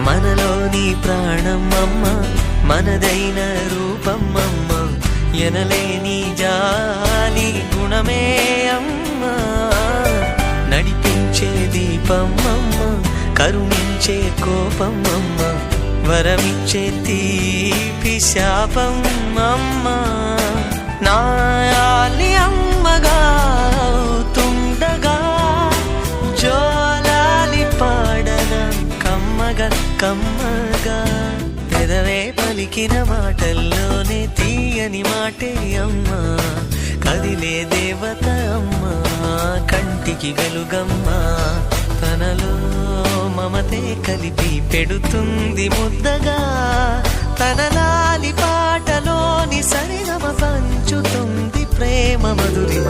మనలోని ప్రాణం అమ్మ, మనదైన రూపం అమ్మ, ఎనలేని జాలి గుణమే అమ్మ. నడిపించే దీపం అమ్మ, కరుణించే కోపం అమ్మ, వరమిచ్చే తీపి శాపం అమ్మ. నాయాలి అమ్మగా అవుతుండగా జోలాలి పాడన కమ్మగా కమ్మగా. పెదవే పలికిన మాటల్లోనే తీయని మాటే అమ్మా, కదిలే దేవత అమ్మా, కంటికి వెలుగమ్మా. తనలో మమతే కలిపి పెడుతుంది ముద్దగా, తన లాలి పాటలోని సరిగమ పంచుతుంది ప్రేమ మధురిమ.